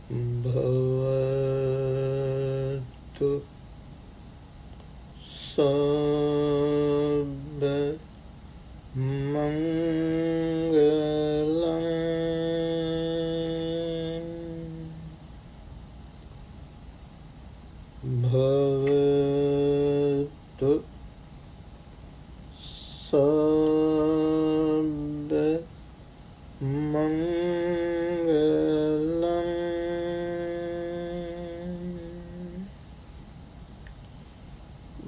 bhavatu sabba mangalam bhavatu sabba mangalam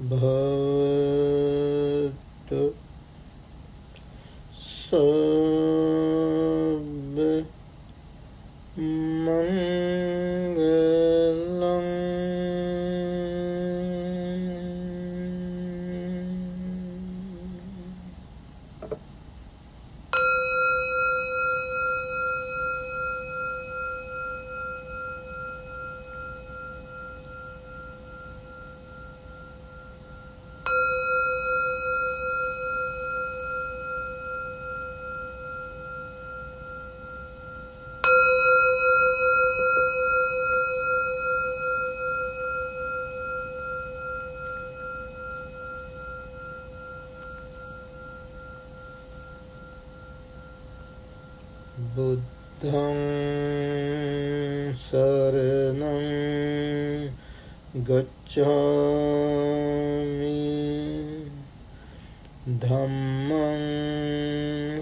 bhavatu sabba mangalam buddham saranam gacchami dhammam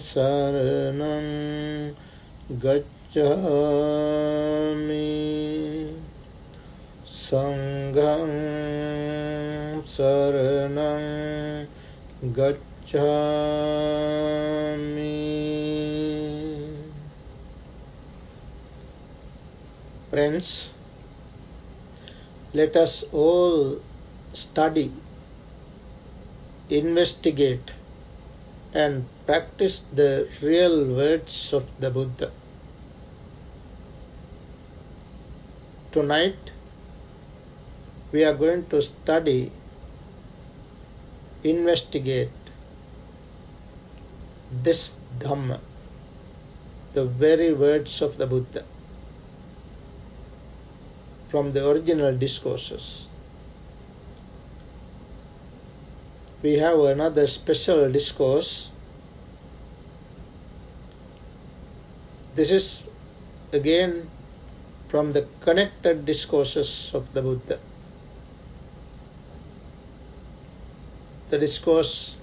saranam gacchami sangham saranam gacchami. Friends, let us all study, investigate, and practice the real words of the Buddha. Tonight, we are going to study, investigate this Dhamma, the very words of the Buddha, from the original discourses. We have another special discourse. This is again from the connected discourses of the Buddha. The discourse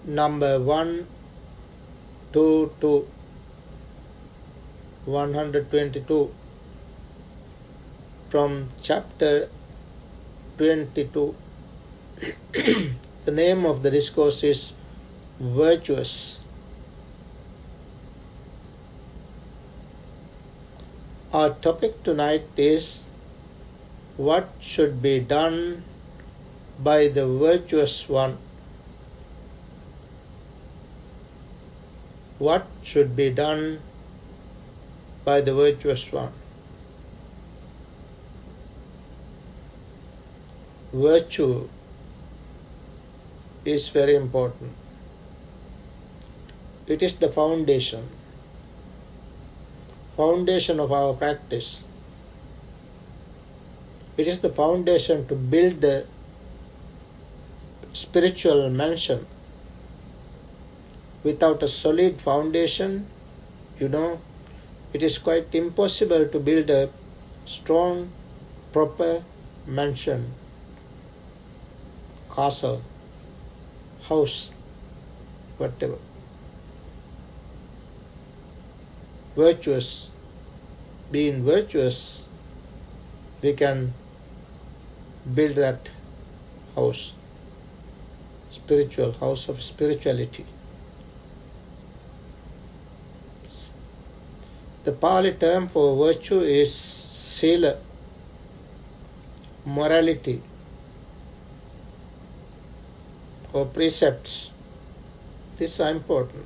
number 122, 122 from chapter 22. The name of the discourse is Virtuous. Our topic tonight is what should be done by the virtuous one. What should be done by the virtuous one? Virtue is very important. It is the foundation of our practice. It is the foundation to build the spiritual mansion. Without a solid foundation, it is quite impossible to build a strong, proper mansion, castle, house, whatever. Virtuous, being virtuous, we can build that house, spiritual house of spirituality. The Pali term for virtue is sila, morality, or precepts. These are important,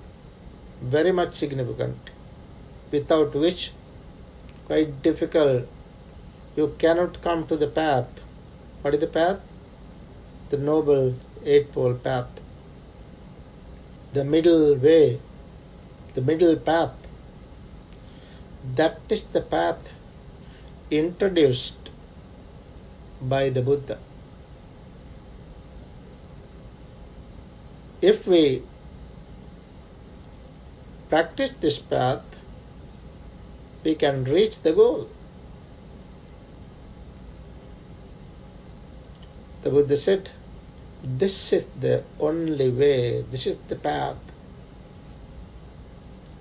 very much significant, without which quite difficult. You cannot come to the path. What is the path? The Noble Eightfold Path. The middle way, the middle path. That is the path introduced by the Buddha. If we practice this path, we can reach the goal. The Buddha said, this is the only way, this is the path.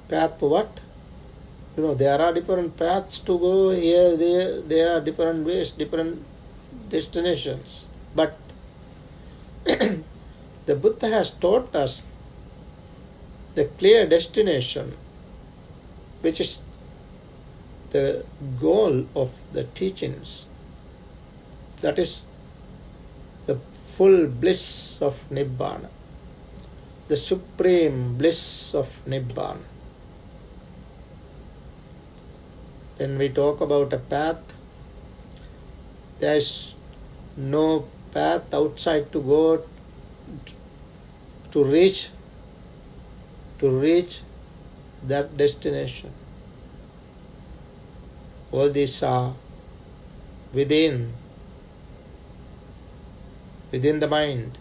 Path for what? There are different paths to go here, there are different ways, different destinations. But the Buddha has taught us the clear destination, which is the goal of the teachings. That is the full bliss of Nibbana, the supreme bliss of Nibbana. When we talk about a path, there is no path outside to go to reach that destination. All these are within the mind.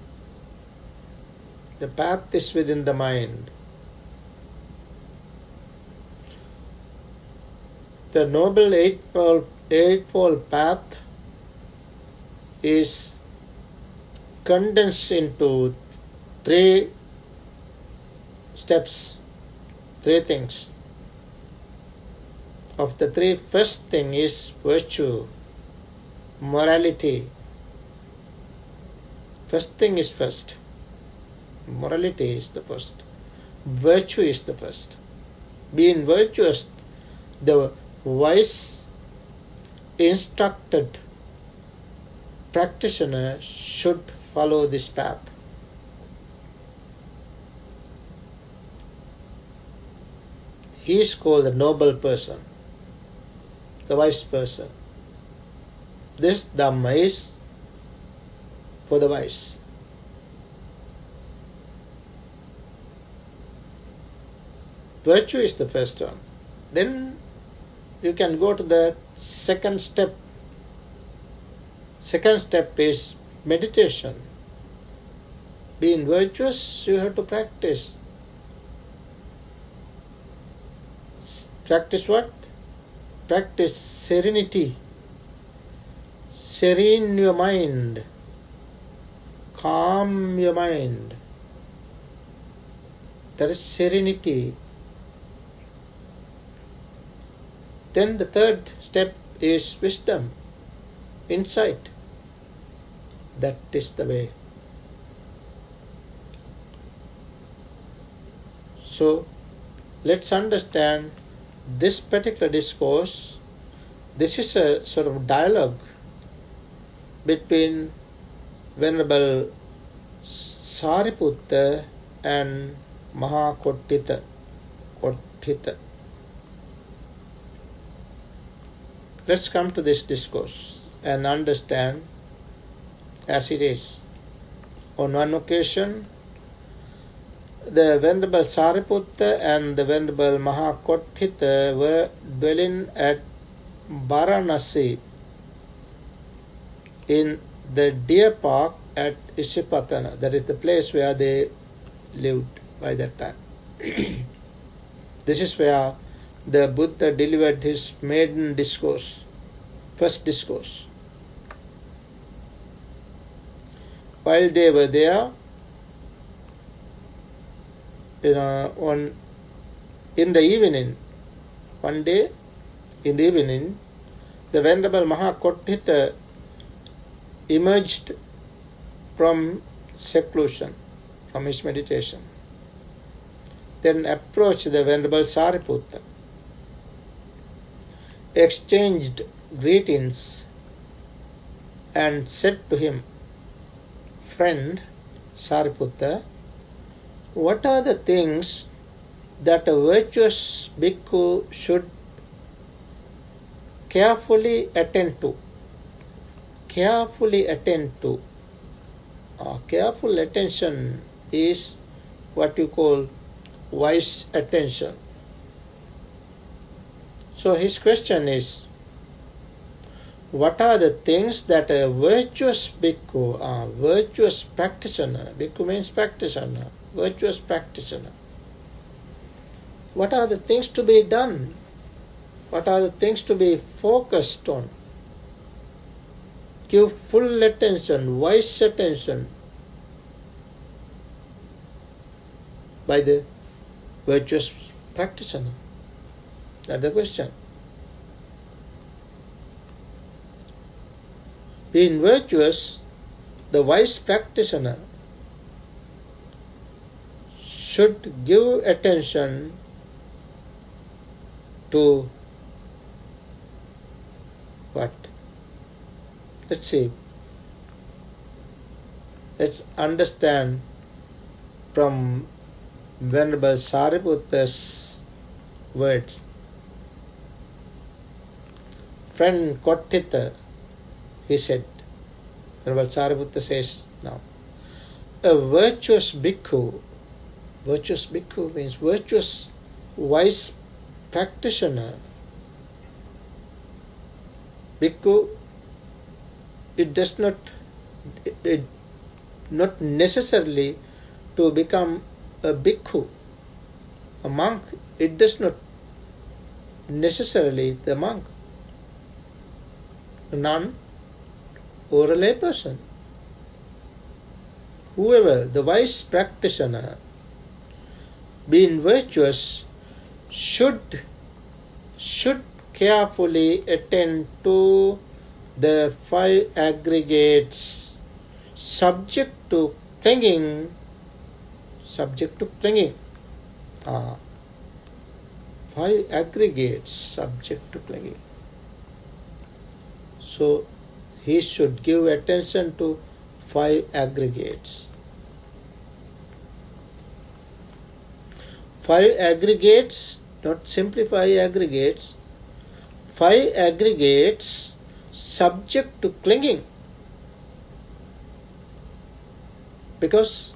The path is within the mind. The Noble Eightfold Path is condensed into 3 steps, 3 things. Of the 3, first thing is virtue, morality. First thing is first. Morality is the first. Virtue is the first. Being virtuous, the wise, instructed practitioner should follow this path. He is called the noble person, the wise person. This Dhamma is for the wise. Virtue is the first one. Then you can go to the second step. Second step is meditation. Being virtuous, you have to practice. Practice what? Practice serenity. Serene your mind. Calm your mind. That is serenity. Then the third step is wisdom, insight. That is the way. So, let's understand this particular discourse. This is a sort of dialogue between Venerable Sariputta and Mahakottita. Let's come to this discourse and understand as it is. On one occasion, the Venerable Sariputta and the Venerable Mahakottita were dwelling at Varanasi in the deer park at Isipatana. That is the place where they lived by that time. This is where the Buddha delivered his maiden discourse, first discourse. While they were there, in the evening, one day in the evening, the Venerable Mahakottita emerged from seclusion, from his meditation. Then approached the Venerable Sariputta, exchanged greetings, and said to him, "Friend Sariputta, what are the things that a virtuous bhikkhu should carefully attend to?" Carefully attend to. Careful attention is what you call wise attention. So his question is, what are the things that a virtuous bhikkhu, a virtuous practitioner, bhikkhu means practitioner, virtuous practitioner, what are the things to be done? What are the things to be focused on? Give full attention, wise attention by the virtuous practitioner. That's the question. Being virtuous, the wise practitioner should give attention to what? Let's see. Let's understand from Venerable Sariputta's words. Friend Kottita, he said, Venerable Sariputta says now, a virtuous bhikkhu means virtuous, wise practitioner. Bhikkhu, it does not necessarily to become a bhikkhu, a monk. It does not necessarily the monk, a nun, or a layperson. Whoever, the wise practitioner, being virtuous, should carefully attend to the 5 aggregates subject to clinging. 5 aggregates subject to clinging. So he should give attention to 5 aggregates. 5 aggregates, not simply 5 aggregates, 5 aggregates subject to clinging. Because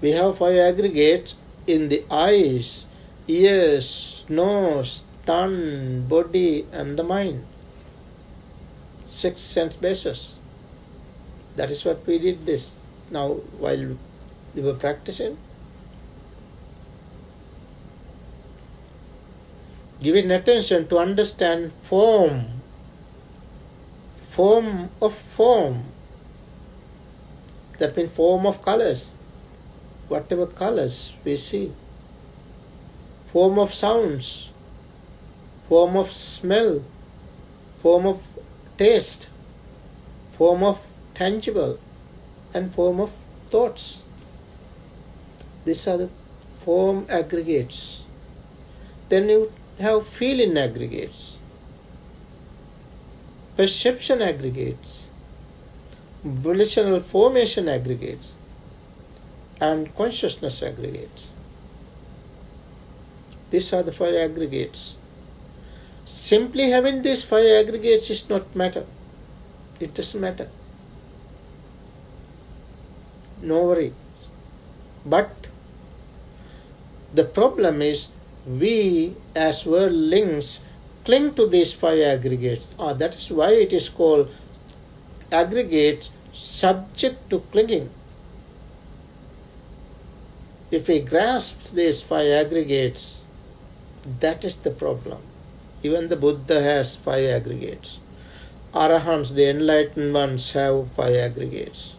we have 5 aggregates in the eyes, ears, nose, tongue, body, and the mind. 6 sense bases. That is what we did this now while we were practicing. Giving attention to understand form of form. That means form of colors. Whatever colors we see. Form of sounds. Form of smell. Form of taste. Form of tangible. And form of thoughts. These are the form aggregates. Then you have feeling aggregates, perception aggregates, volitional formation aggregates, and consciousness aggregates. These are the 5 aggregates. Simply having these 5 aggregates is not matter. It doesn't matter. No worry. But the problem is we as worldlings cling to these 5 aggregates. That is why it is called aggregates subject to clinging. If we grasp these 5 aggregates, that is the problem. Even the Buddha has 5 aggregates. Arahants, the enlightened ones, have 5 aggregates.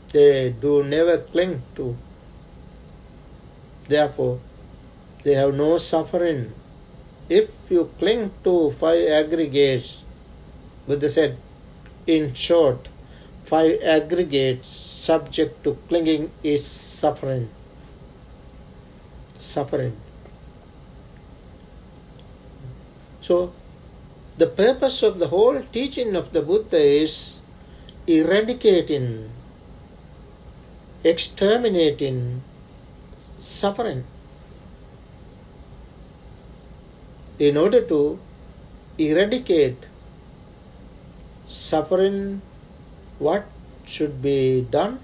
They do never cling to. Therefore, they have no suffering. If you cling to 5 aggregates, Buddha said, in short, 5 aggregates subject to clinging is suffering. Suffering. So, the purpose of the whole teaching of the Buddha is eradicating, exterminating suffering. In order to eradicate suffering, what should be done?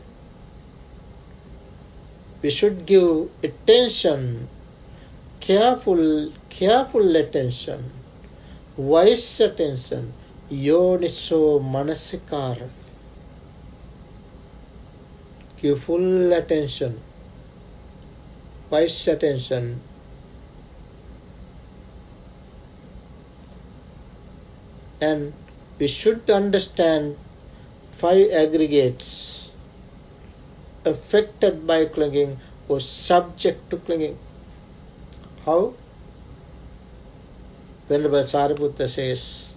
We should give attention, careful attention, wise attention, yoniso manasikara. Give full attention, wise attention, and we should understand 5 aggregates affected by clinging or subject to clinging. How? Venerable Sariputta says,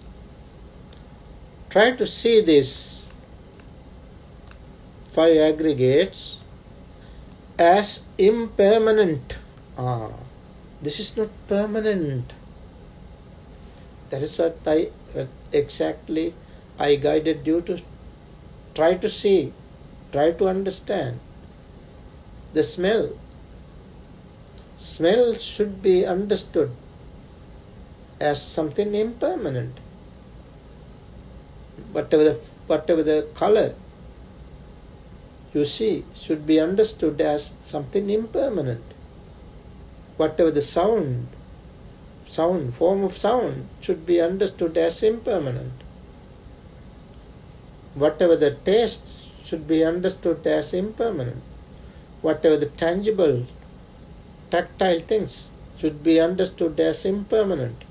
try to see these 5 aggregates as impermanent. This is not permanent. That is what I guided you to try to see, try to understand. The smell. Smell should be understood as something impermanent. Whatever the color you see should be understood as something impermanent. Whatever the form of sound should be understood as impermanent. Whatever the taste should be understood as impermanent. Whatever the tangible, tactile things should be understood as impermanent.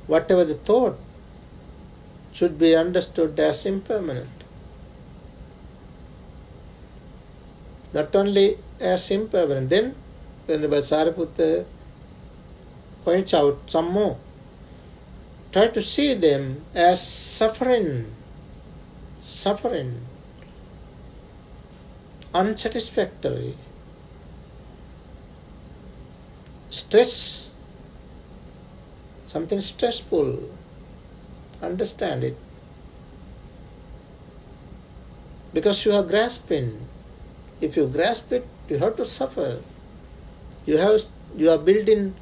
Whatever the thought should be understood as impermanent. Not only as impermanent. Then Venerable Sariputta points out some more. Try to see them as suffering, unsatisfactory, stress, something stressful. Understand it. Because you are grasping. If you grasp it, you have to suffer. You are building,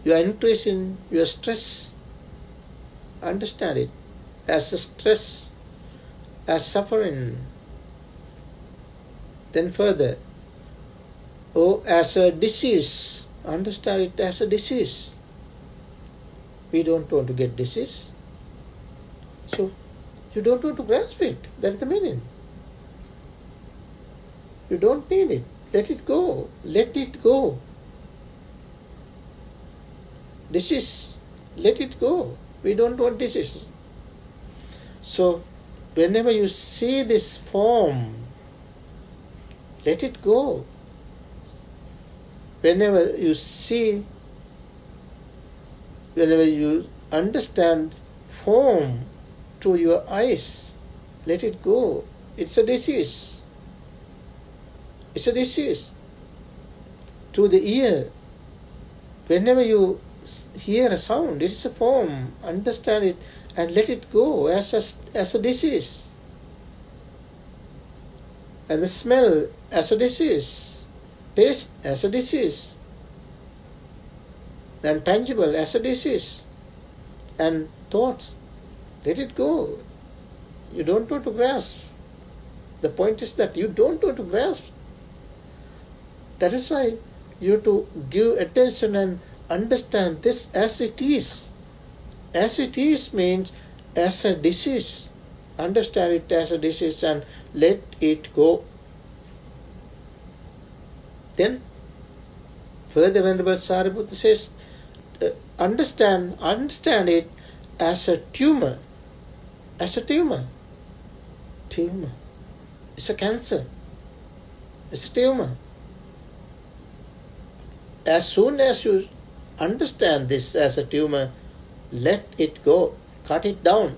you are increasing your stress. Understand it as a stress, as suffering. Then further, as a disease. Understand it as a disease. We don't want to get disease. So, you don't want to grasp it. That's the meaning. You don't need it. Let it go. Let it go. Disease. Let it go. We don't want disease. So, whenever you see this form, let it go. Whenever you understand form through your eyes, let it go. It's a disease. It's a disease. Through the ear, whenever you hear a sound, it is a form. Understand it and let it go as a disease. And the smell as a disease. Taste as a disease. And tangible as a disease. And thoughts, let it go. You don't want to grasp. The point is that you don't want to grasp. That is why you have to give attention and understand this as it is. As it is means as a disease. Understand it as a disease and let it go. Then, further Venerable Sariputta says, understand it as a tumor. As a tumor. Tumor. It's a cancer. It's a tumor. As soon as you understand this as a tumor, let it go. Cut it down.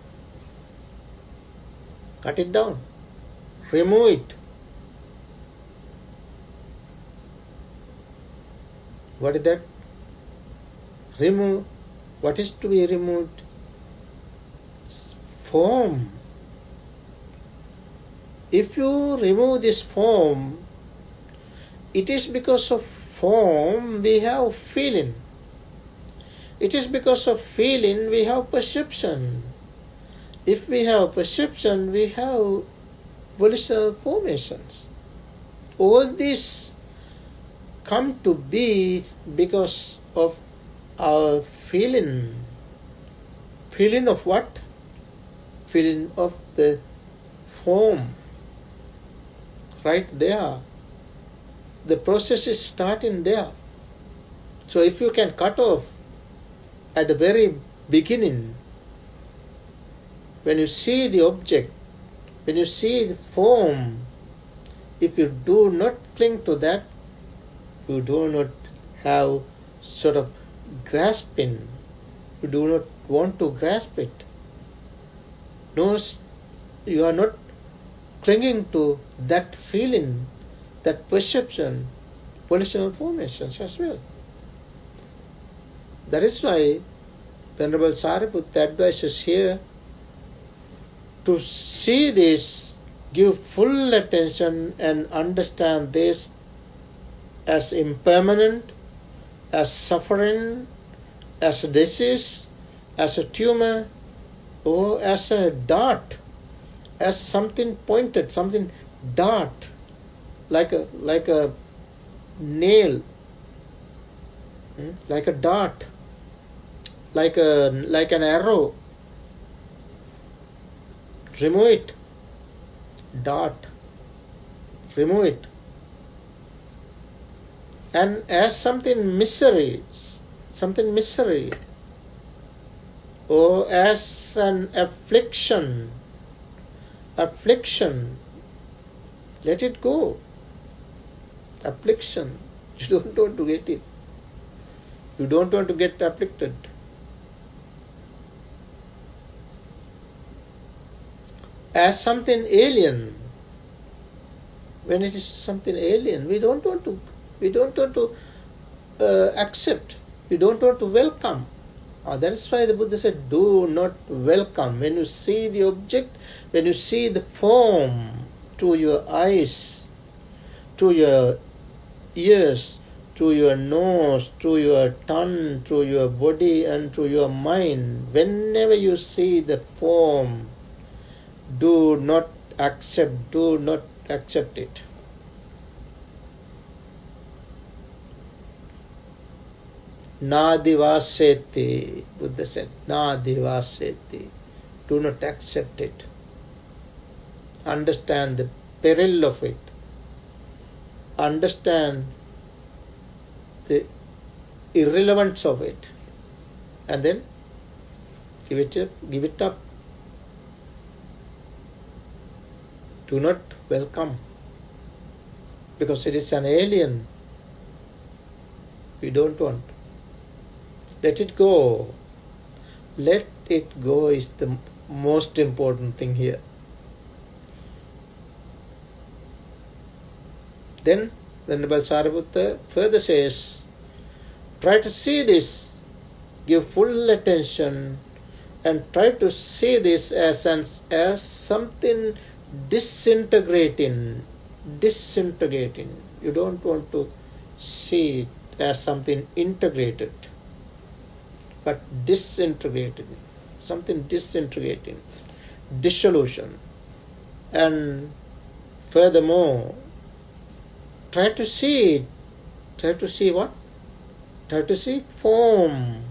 Cut it down. Remove it. What is that? Remove. What is to be removed? Form. If you remove this form, it is because of form we have feeling. It is because of feeling we have perception. If we have perception, we have volitional formations. All these come to be because of our feeling. Feeling of what? Feeling of the form. Right there. The process is starting there. So if you can cut off at the very beginning, when you see the object, when you see the form, if you do not cling to that, you do not have sort of grasping, you do not want to grasp it. No, you are not clinging to that feeling, that perception, volitional formations as well. That is why Venerable Sariputta advises here to see this, give full attention and understand this as impermanent, as suffering, as a disease, as a tumor, or as a dart, as something pointed, something dart, like a nail, like a dart, like an arrow. Remove it. Dart. Remove it. And as something misery, or as an affliction, let it go. Affliction. You don't want to get it. You don't want to get afflicted. As something alien. When it is something alien, we don't want to accept. We don't want to welcome. That is why the Buddha said, do not welcome. When you see the object, when you see the form to your eyes, to your ears, to your nose, to your tongue, to your body and to your mind, whenever you see the form, do not accept it. Nadivaseti, Buddha said, Nadivaseti. Do not accept it. Understand the peril of it. Understand the irrelevance of it. And then give it up. Do not welcome. Because it is an alien. We don't want. Let it go. Let it go is the most important thing here. Then Venerable Sariputta further says, try to see this, give full attention, and try to see this as something disintegrating. You don't want to see it as something integrated, but disintegrated, something disintegrating, dissolution. And furthermore, try to see it. Try to see what? Try to see form,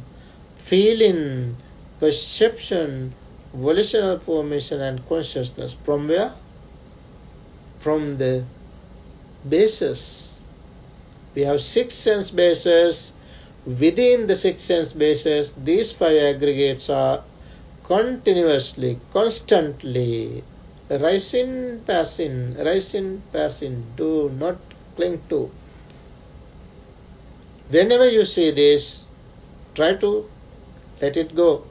feeling, perception, volitional formation and consciousness. From where? From the bases. We have 6 sense bases. Within the 6 sense bases, these 5 aggregates are continuously, constantly rising, passing. Do not cling to. Whenever you see this, try to let it go.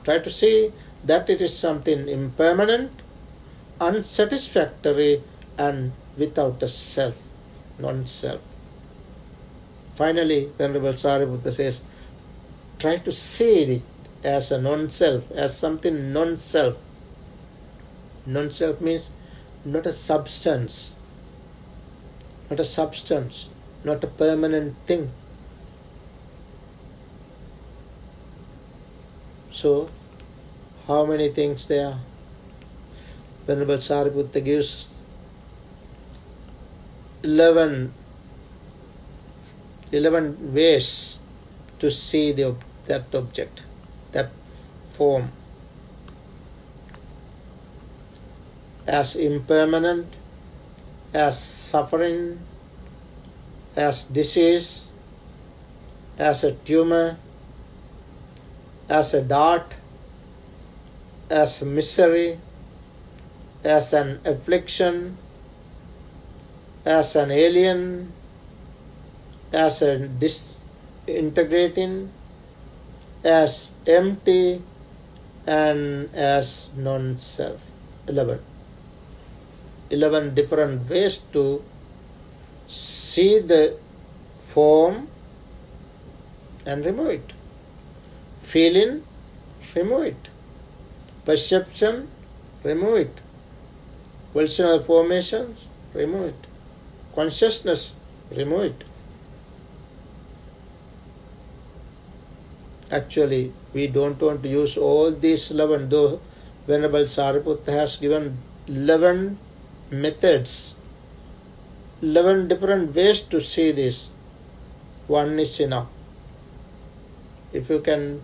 Try to see that it is something impermanent, unsatisfactory, and without a self, non-self. Finally, Venerable Sariputta says, try to see it as a non-self, as something non-self. Non-self means not a substance, not a permanent thing. So, how many things there are? Venerable Sariputta gives 11 11 ways to see that object, that form, as impermanent, as suffering, as disease, as a tumor, as a dart, as misery, as an affliction, as an alien, as a disintegrating, as empty, and as non-self. 11 different ways to see the form and remove it. Feeling, remove it. Perception, remove it. Volitional formations, remove it. Consciousness, remove it. Actually, we don't want to use all these 11, though Venerable Sariputta has given 11 methods, 11 different ways to see this. One is enough. If you can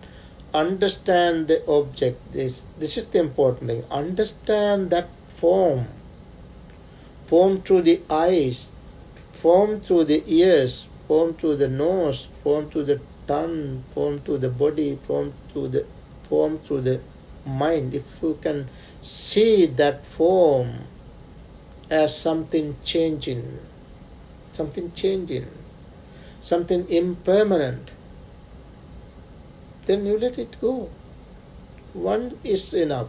understand the object, this is the important thing. Understand that form through the eyes, form through the ears, form through the nose, form through the tongue, form through the body, form through the mind. If you can see that form as something changing, something impermanent, then you let it go. One is enough.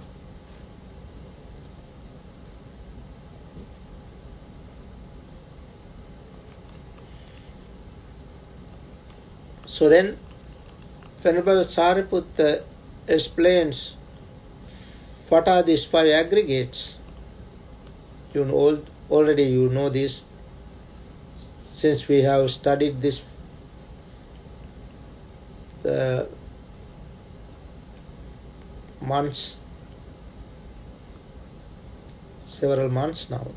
So then, Venerable Sariputta explains what are these 5 aggregates. Already you know this, since we have studied this several months now.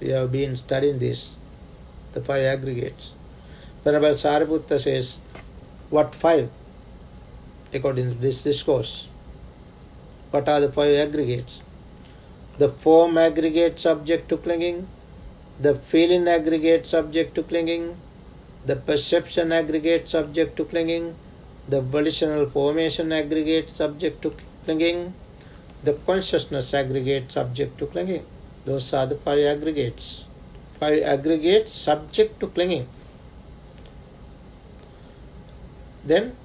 We have been studying this, the 5 aggregates. Venerable Sariputta says, what 5? According to this discourse. What are the 5 aggregates? The form aggregate subject to clinging, the feeling aggregate subject to clinging, the perception aggregate subject to clinging, the volitional formation aggregate subject to clinging, the consciousness aggregate subject to clinging. Those are the 5 aggregates. 5 aggregates subject to clinging. Then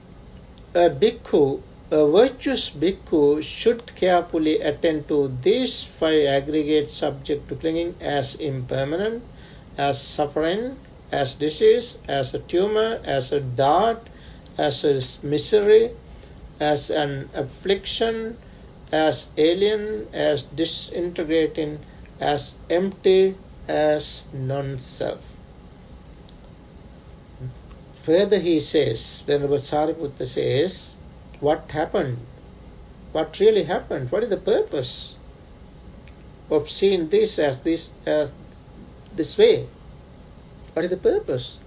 a virtuous bhikkhu should carefully attend to these 5 aggregates subject to clinging as impermanent, as suffering, as disease, as a tumor, as a dart, as a misery, as an affliction, as alien, as disintegrating, as empty, as non-self. Further he says, Venerable Sariputta says, what happened? What really happened? What is the purpose of seeing this as this way? What is the purpose?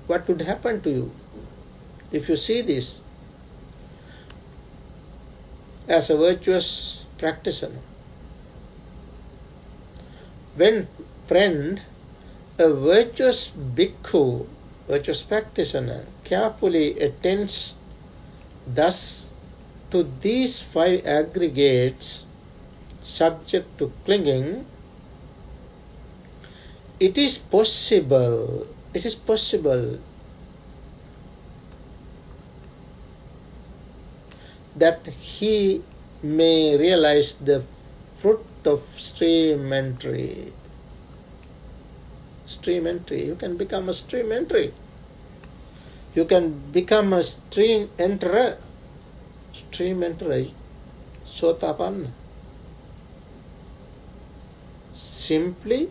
What would happen to you if you see this as a virtuous practitioner? When, friend, a virtuous bhikkhu, virtuous practitioner, carefully attends thus to these 5 aggregates subject to clinging, it is possible that he may realize the fruit of stream entry. Stream entry. You can become a stream entry. You can become a stream enterer. Stream enterer. Sotapanna. Simply,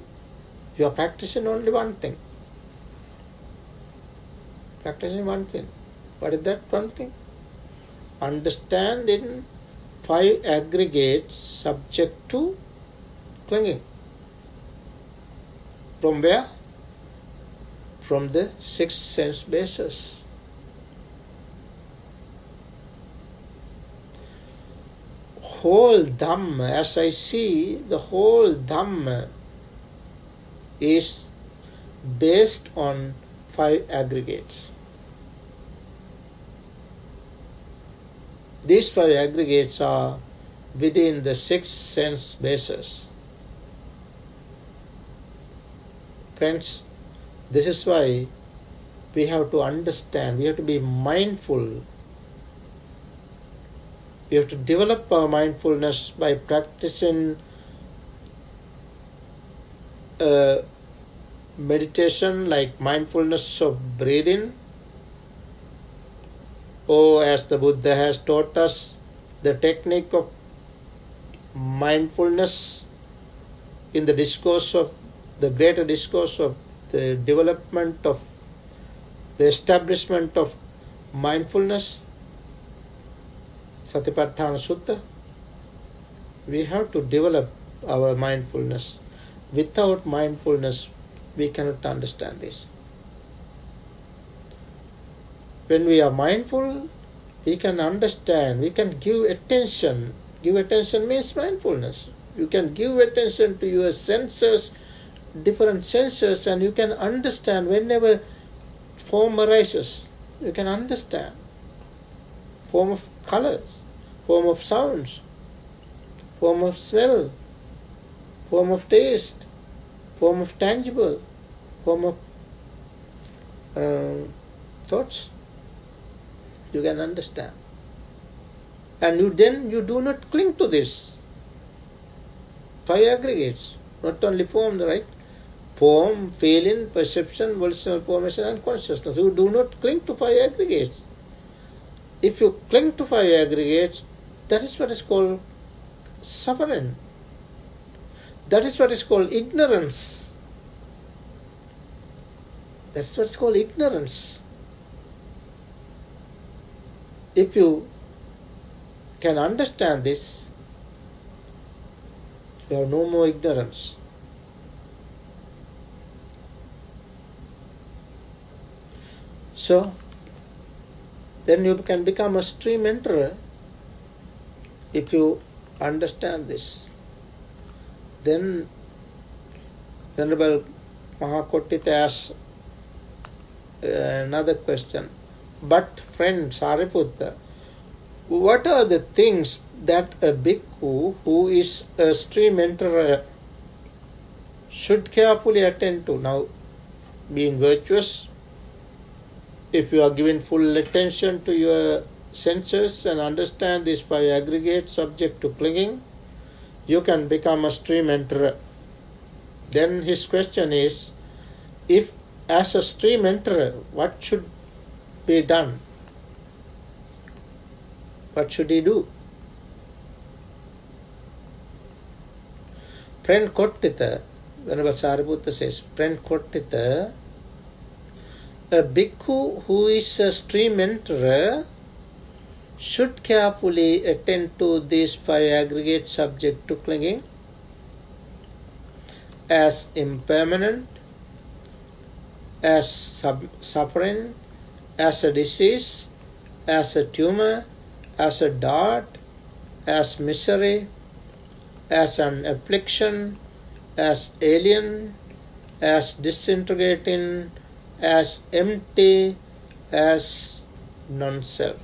you are practicing only one thing. Practicing one thing. What is that one thing? Understanding 5 aggregates subject to clinging. From where? from the six sense bases. Whole Dhamma, as I see, the whole Dhamma is based on 5 aggregates. These 5 aggregates are within the 6 sense bases. Friends, this is why we have to understand, we have to be mindful. We have to develop our mindfulness by practicing meditation like mindfulness of breathing, or as the Buddha has taught us, the technique of mindfulness in the discourse of the greater discourse of the development of the establishment of mindfulness, Satipatthana Sutta. We have to develop our mindfulness. Without mindfulness, we cannot understand this. When we are mindful, we can understand, we can give attention. Give attention means mindfulness. You can give attention to your senses, different senses, and you can understand whenever form arises. You can understand. Form of colors, form of sounds, form of smell, form of taste, form of tangible, form of thoughts. You can understand. And then you do not cling to this. 5 aggregates, not only form, right? Form, feeling, perception, volitional formation, and consciousness. You do not cling to 5 aggregates. If you cling to 5 aggregates, that is what is called suffering. That is what is called ignorance. That's what's called ignorance. If you can understand this, you have no more ignorance. So, then you can become a stream enterer if you understand this. Then Venerable Mahakottita asks another question. But friend Sariputta, what are the things that a bhikkhu who is a stream enterer should carefully attend to? Now, being virtuous, if you are giving full attention to your senses and understand these 5 aggregates subject to clinging, you can become a stream enterer. Then his question is, if as a stream enterer, what should be done? What should he do? Friend Kottita, Venerable Sariputta says, Friend Kottita, a bhikkhu who is a stream enterer should carefully attend to these 5 aggregates subject to clinging as impermanent, as suffering, as a disease, as a tumor, as a dart, as misery, as an affliction, as alien, as disintegrating, as empty, as non-self.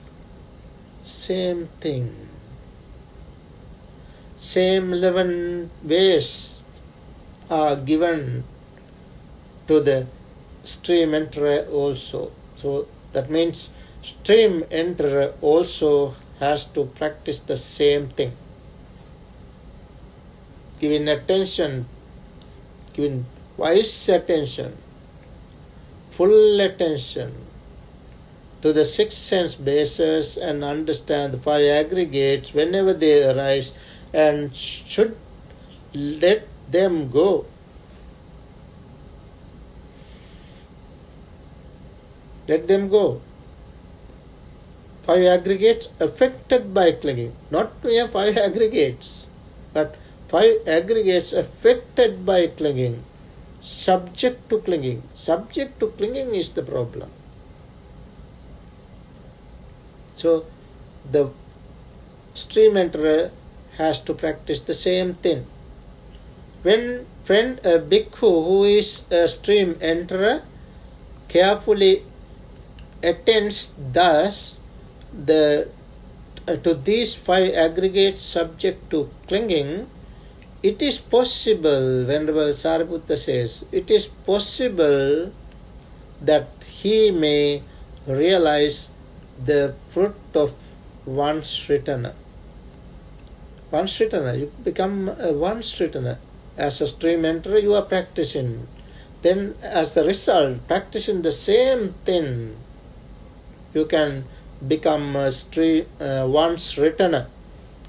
Same thing. Same 11 ways are given to the stream enterer also. So that means stream enterer also has to practice the same thing. Giving attention, giving wise attention, full attention to the 6 sense bases and understand the 5 aggregates whenever they arise and should let them go. Let them go. 5 aggregates affected by clinging. Not mere 5 aggregates, but 5 aggregates affected by clinging. subject to clinging. Subject to clinging is the problem. So the stream enterer has to practice the same thing. When a bhikkhu who is a stream enterer carefully attends thus to these 5 aggregates subject to clinging, it is possible, Venerable Sariputta says, it is possible that he may realize the fruit of one's returner. One's returner, you become a one's returner. As a stream enterer, you are practicing. Then, as the result, practicing the same thing, you can become a one's returner.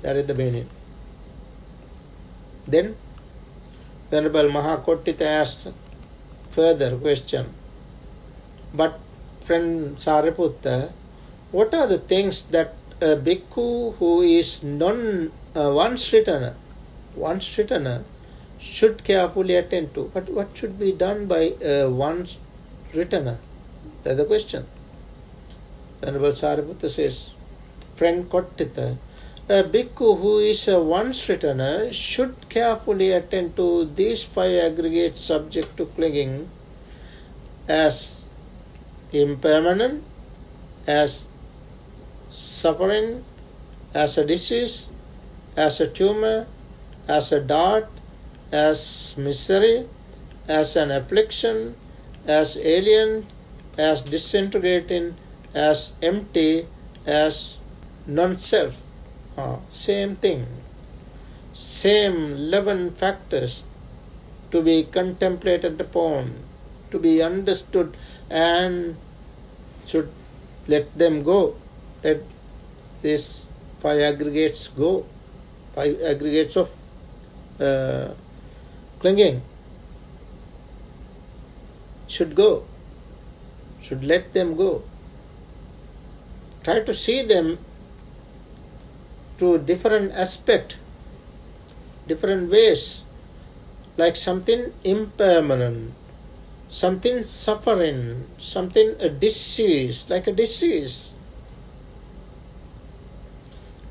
That is the meaning. Then, Venerable Mahakottita asks further question. But, friend Sariputta, what are the things that a bhikkhu who is one's returner should carefully attend to? But what should be done by one's returner? That's the question. Venerable Sariputta says, friend Kottita, a bhikkhu who is a one's returner should carefully attend to these 5 aggregates subject to clinging as impermanent, as suffering, as a disease, as a tumor, as a dart, as misery, as an affliction, as alien, as disintegrating, as empty, as non-self. Same thing. Same 11 factors to be contemplated upon, to be understood, and should let them go. Let these 5 aggregates go. 5 aggregates of clinging should go. Should let them go. Try to see them to different aspect, different ways, like something impermanent, something suffering, something a disease, like a disease,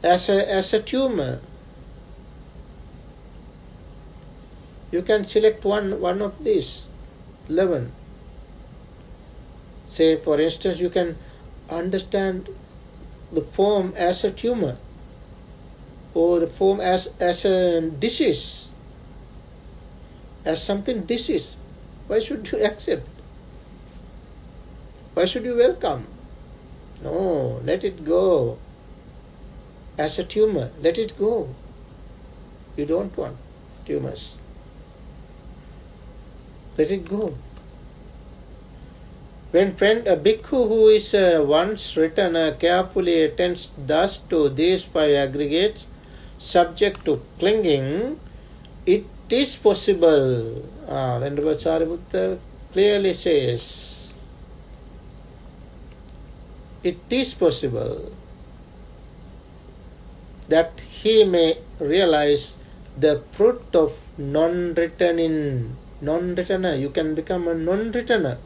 as a tumor. You can select one of these 11. Say, for instance, you can understand the form as a tumor, or the form as a disease, as something disease. Why should you accept? Why should you welcome? No, let it go. As a tumor, let it go. You don't want tumors. Let it go. When a bhikkhu who is once returner carefully attends thus to these 5 aggregates subject to clinging, it is possible. Venerable Sariputta clearly says, it is possible that he may realize the fruit of non-returner. You can become a non-returner.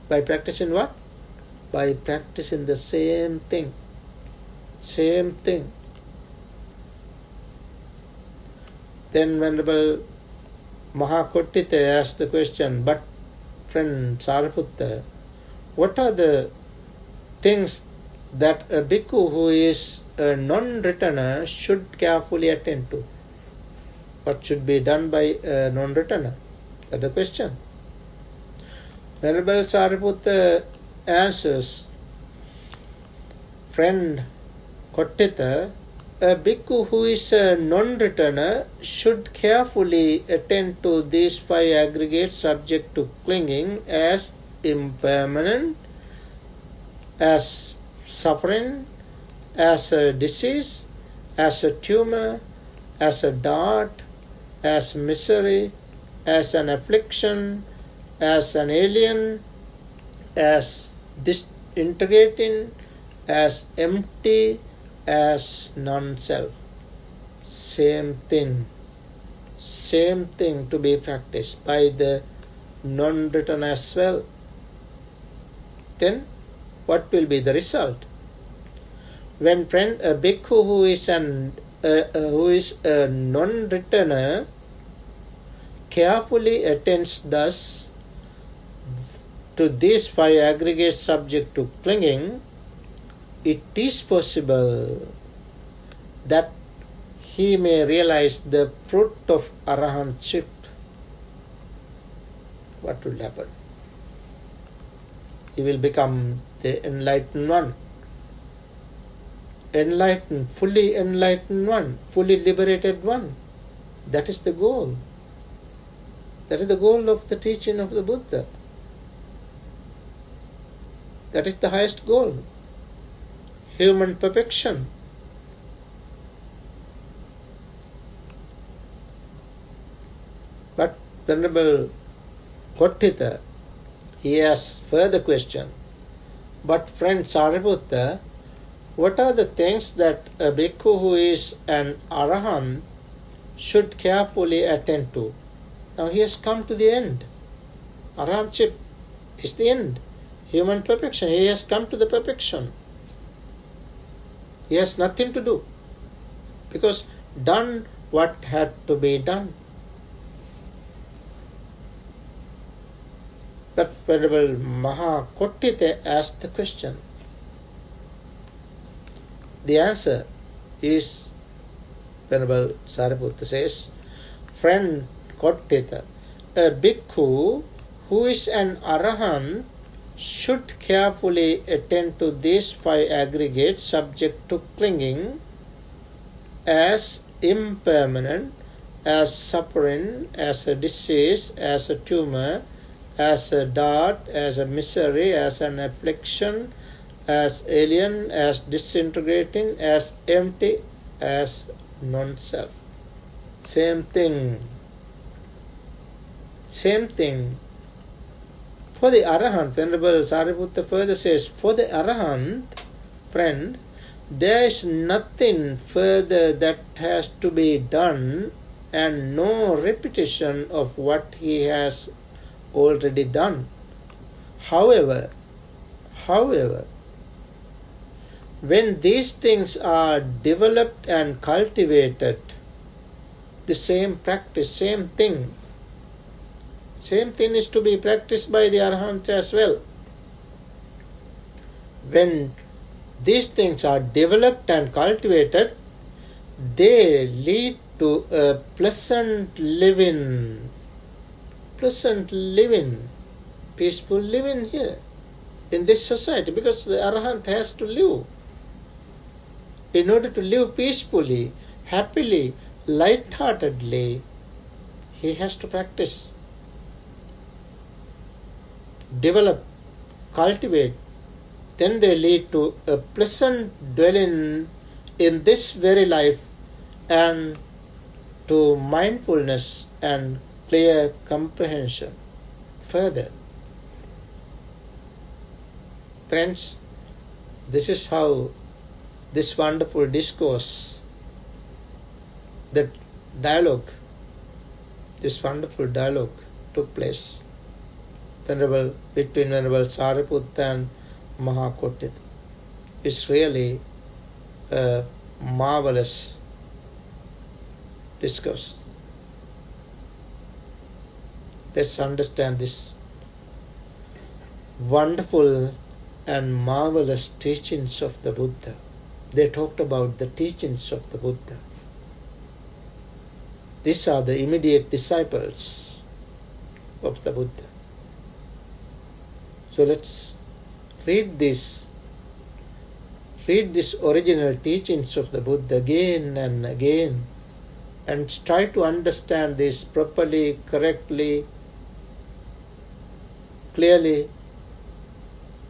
By practicing what? By practicing the same thing. Same thing. Then Venerable Mahakottita asked the question, but friend Sariputta, what are the things that a bhikkhu who is a non-returner should carefully attend to? What should be done by a non-returner? That's the question. Venerable Sariputta answers, friend Kottita, a bhikkhu who is a non-returner should carefully attend to these 5 aggregates subject to clinging as impermanent, as suffering, as a disease, as a tumor, as a dart, as misery, as an affliction, as an alien, as disintegrating, as empty, as non-self. Same thing to be practiced by the non-written as well. Then what will be the result? When a bhikkhu who is a non-returner carefully attends thus to these 5 aggregates subject to clinging, it is possible that he may realize the fruit of arahantship. What will happen? He will become the enlightened one. Fully enlightened one, fully liberated one. That is the goal. That is the goal of the teaching of the Buddha. That is the highest goal. Human perfection. But Venerable Kottita, he has further question. But friend Sariputta, what are the things that a bhikkhu who is an arahant should carefully attend to? Now he has come to the end. Arahantship is the end. Human perfection. He has come to the perfection. He has nothing to do. Because done what had to be done. But Venerable Mahakottita asked the question. The answer is, Venerable Sariputta says, friend Kottita, a bhikkhu who is an arahant should carefully attend to these 5 aggregates subject to clinging as impermanent, as suffering, as a disease, as a tumor, as a dart, as a misery, as an affliction, as alien, as disintegrating, as empty, as non-self. Same thing. Same thing. For the arahant, Venerable Sariputta further says, for the arahant, friend, there is nothing further that has to be done and no repetition of what he has already done. However, when these things are developed and cultivated, the same practice, same thing is to be practiced by the arahant as well. When these things are developed and cultivated, they lead to a pleasant living, peaceful living here in this society, because the arahant has to live. In order to live peacefully, happily, light-heartedly, he has to practice, develop, cultivate. Then they lead to a pleasant dwelling in this very life and to mindfulness and clear comprehension. Further, friends, this is how this wonderful discourse, that dialogue, this wonderful dialogue took place between Venerable Sariputta and Mahakottita. It's really a marvelous discourse. Let's understand this wonderful and marvelous teachings of the Buddha. They talked about the teachings of the Buddha. These are the immediate disciples of the Buddha. So let's read these original teachings of the Buddha again and again and try to understand this properly, correctly, clearly,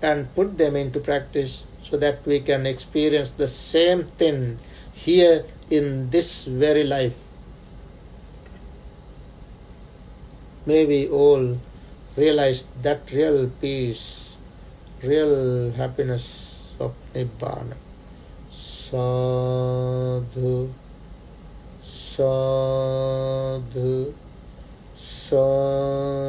and put them into practice so that we can experience the same thing here in this very life. May we all realize that real peace, real happiness of Nibbana. Sadhu, sadhu, sadhu.